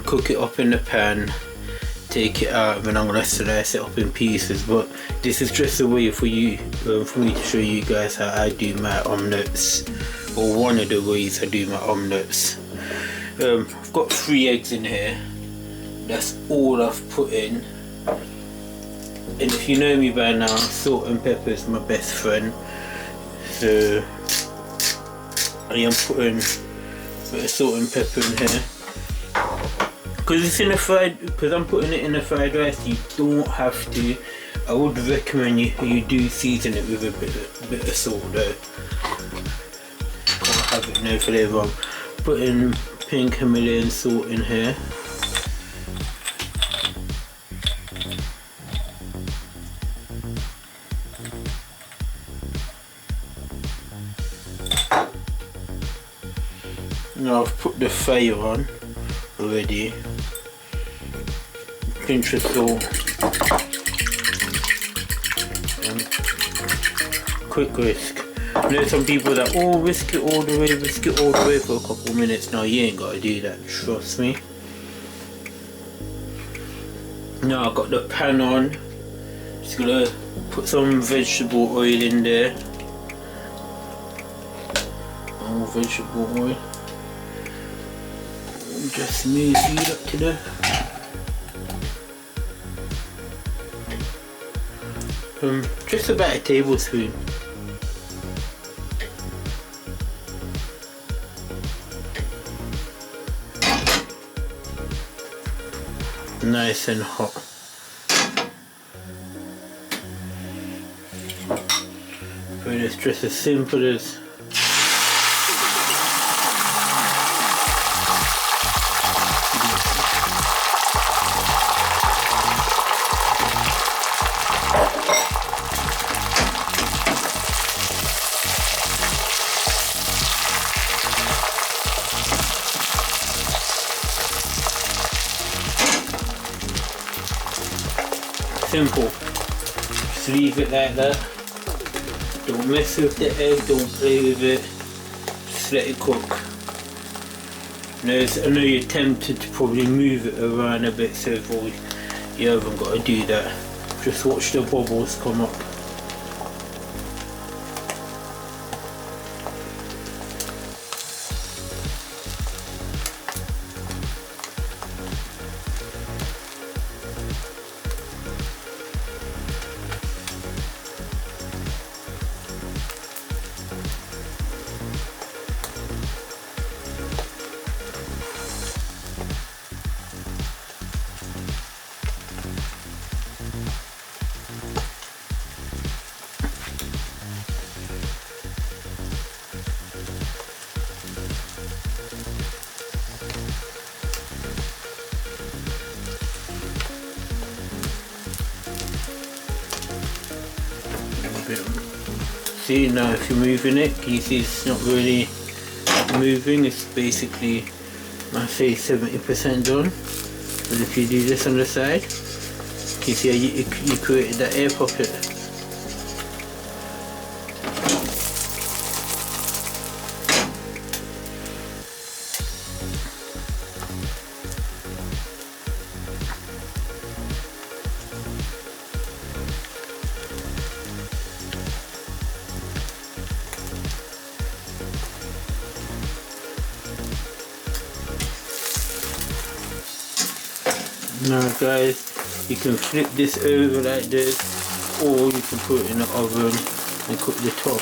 cook it up in the pan, take it out, and then I'm gonna slice it up in pieces. But this is just a way for you, for me to show you guys how I do my omelettes, or one of the ways I do my omelettes. I've got 3 eggs in here. That's all I've put in. And if you know me by now, salt and pepper is my best friend. So I am putting a bit of salt and pepper in here. Because it's in a fried, because I'm putting it in a fried rice, you don't have to. I would recommend you do season it with a bit of salt though. Can't have it no flavour. I'm putting pink Himalayan salt in here. Now I've put the fire on already. Pinch of salt. And quick whisk. I know some people that whisk it all the way for a couple of minutes. Now you ain't gotta do that, trust me. Now I've got the pan on. Just gonna put some vegetable oil in there. More vegetable oil. Just move it up to the just about a tablespoon. Nice and hot. But it's just as simple as simple. Just leave it like that. Don't mess with the egg, don't play with it. Just let it cook. I know you're tempted to probably move it around a bit, so you haven't got to do that. Just watch the bubbles come up. See, now if you're moving it, you see it's not really moving, it's basically, I say 70% done. But if you do this on the side, you see how you created that air pocket. Now guys, you can flip this over like this, or you can put it in the oven and cook the top.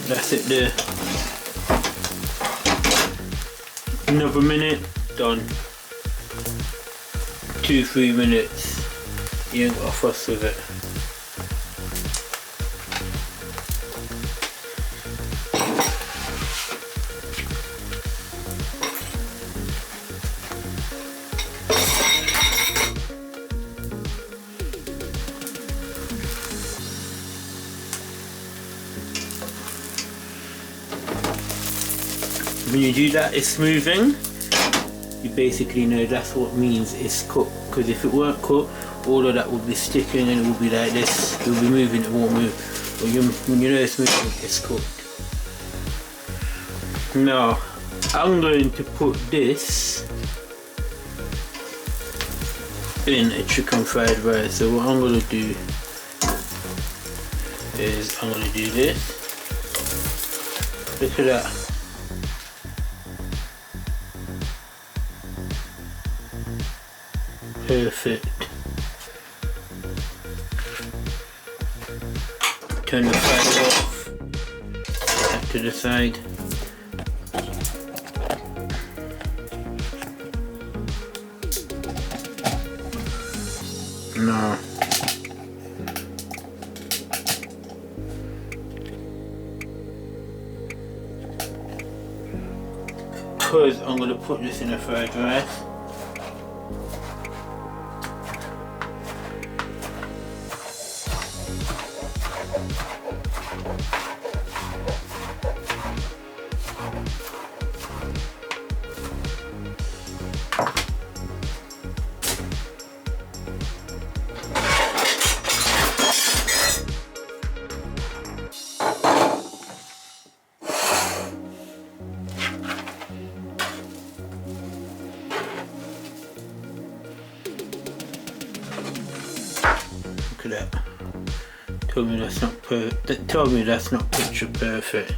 That's it there. Another minute, done. 2-3 minutes. You ain't got to fuss with it. When you do that, it's moving. You basically know that's what means it's cooked. Because if it weren't cooked, all of that would be sticking and it would be like this. It would be moving, it won't move. But when you know it's moving, it's cooked. Now, I'm going to put this in a chicken fried rice. So what I'm going to do is I'm going to do this. Look at that. Perfect. Turn the fire off. Back to the side. No. Because I'm going to put this in a fried rice. Look at that. Tell me that's not picture perfect.